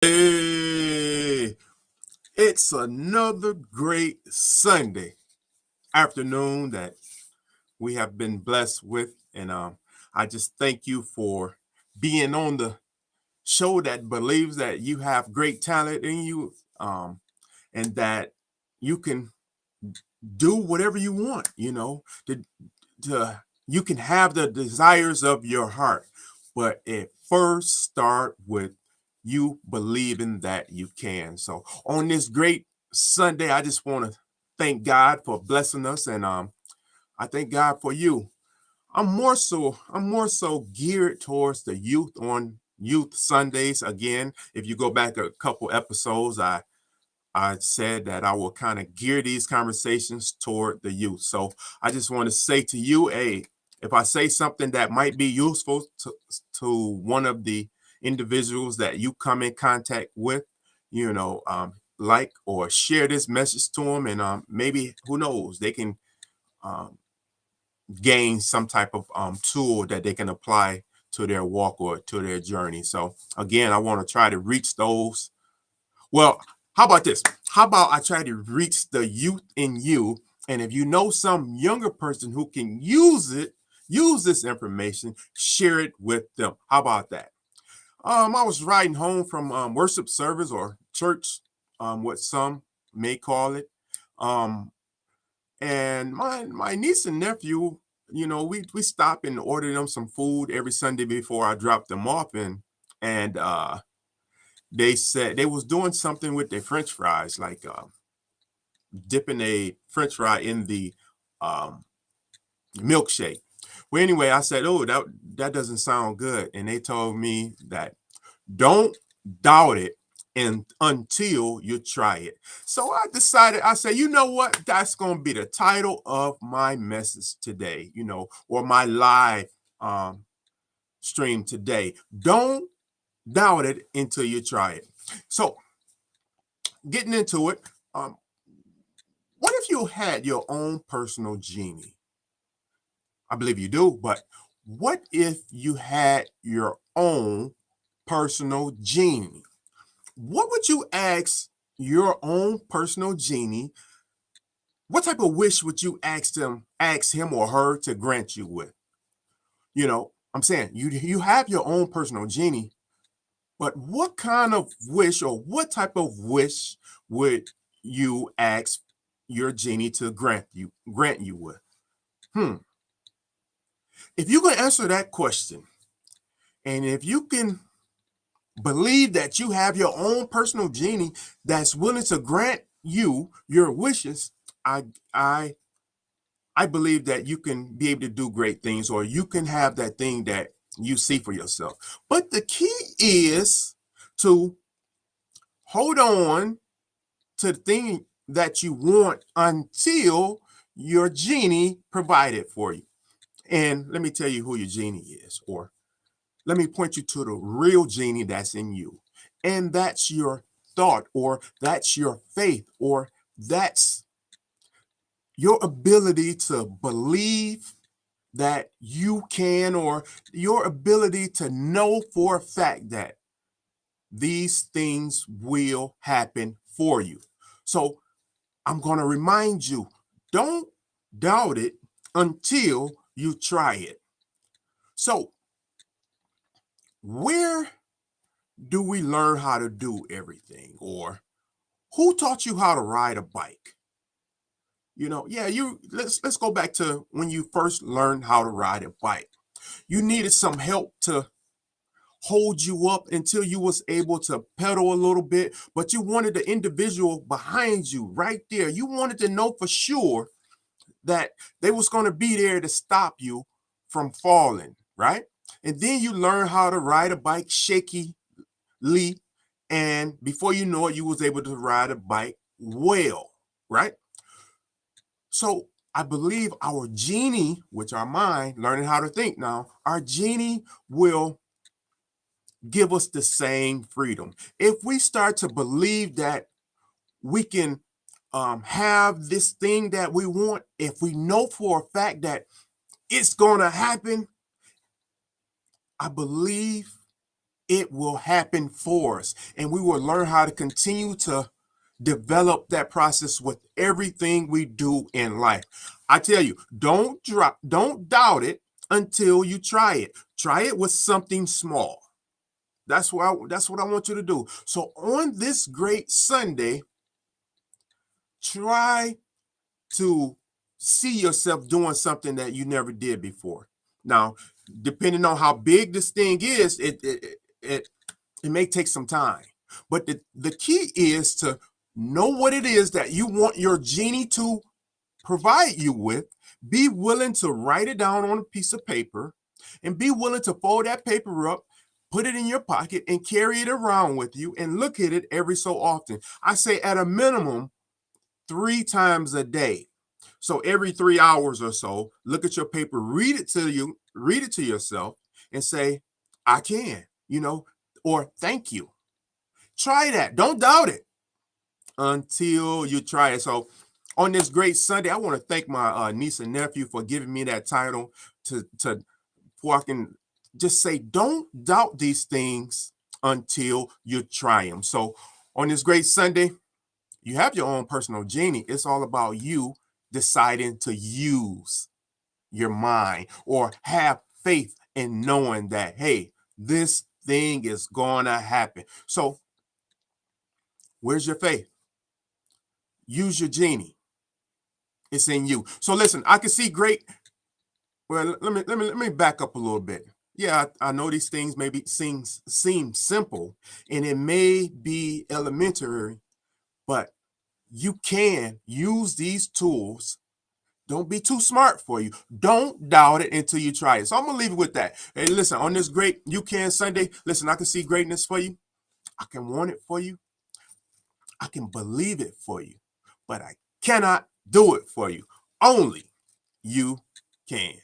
Hey, it's another great Sunday afternoon that we have been blessed with. And I just thank you for being on the show that believes that you have great talent in you and that you can do whatever you want, to you can have the desires of your heart, but it first start with you believing that you can. So on this great Sunday, I just want to thank God for blessing us, and I thank God for you. I'm more so geared towards the youth on Youth Sundays. Again, if you go back a couple episodes, I said that I will kind of gear these conversations toward the youth. So I just want to say to you, hey, if I say something that might be useful to one of the individuals that you come in contact with, like or share this message to them, and maybe who knows, they can um, gain some type of tool that they can apply to their walk or to their journey. So again, I want to try to reach those. Well, how about this? How about I try to reach the youth in you? And if you know some younger person who can use this information, share it with them. How about that? I was riding home from worship service or church, what some may call it. Um, and my niece and nephew, we stop and order them some food every Sunday before I drop them off, and they said they was doing something with their French fries, like dipping a French fry in the um, milkshake. Well, anyway, I said, "Oh, that doesn't sound good," and they told me that don't doubt it and until you try it. So I decided, I said, you know what? That's going to be the title of my message today, or my live um, stream today. Don't doubt it until you try it. So getting into it, um, what if you had your own personal genie? I believe you do, but what if you had your own personal genie? What would you ask your own personal genie? What type of wish would you ask him or her to grant you with? I'm saying you have your own personal genie, but what kind of wish or what type of wish would you ask your genie to grant you with? Hmm. If you can answer that question, and if you can believe that you have your own personal genie that's willing to grant you your wishes, I I I believe that you can be able to do great things, or you can have that thing that you see for yourself. But the key is to hold on to the thing that you want until your genie provided for you. And let me tell you who your genie is, or let me point you to the real genie that's in you. And that's your thought, or that's your faith, or that's your ability to believe that you can, or your ability to know for a fact that these things will happen for you. So I'm going to remind you, don't doubt it until you try it. So, where do we learn how to do everything? Or who taught you how to ride a bike? Yeah, let's go back to when you first learned how to ride a bike. You needed some help to hold you up until you was able to pedal a little bit, but you wanted the individual behind you right there. You wanted to know for sure that they was going to be there to stop you from falling, right? And then you learn how to ride a bike shakily, and before you know it, you was able to ride a bike well, right? So I believe our genie, which our mind, learning how to think now, our genie will give us the same freedom. If we start to believe that we can have this thing that we want, if we know for a fact that it's going to happen, I believe it will happen for us. And we will learn how to continue to develop that process with everything we do in life. I tell you, don't doubt it until you try it. Try it with something small. That's what I want you to do. So on this great Sunday, try to see yourself doing something that you never did before. Now, depending on how big this thing is, it may take some time. But the key is to know what it is that you want your genie to provide you with. Be willing to write it down on a piece of paper and be willing to fold that paper up, put it in your pocket, and carry it around with you and look at it every so often. I say at a minimum 3 times a day. So every 3 hours or so, look at your paper, read it to yourself, and say, I can, or thank you. Try that. Don't doubt it until you try it. So on this great Sunday, I want to thank my niece and nephew for giving me that title to where I can just say, don't doubt these things until you try them. So on this great Sunday, you have your own personal genie. It's all about you deciding to use your mind or have faith in knowing that, hey, this thing is going to happen. So where's your faith? Use your genie. It's in you. So listen, I can see great. Well, let me back up a little bit. Yeah, I know these things maybe seem simple and it may be elementary, but you can use these tools. Don't be too smart for you. Don't doubt it until you try it. So I'm gonna leave it with that. Hey, listen, on this great You Can Sunday, listen, I can see greatness for you. I can want it for you. I can believe it for you, but I cannot do it for you. Only you can.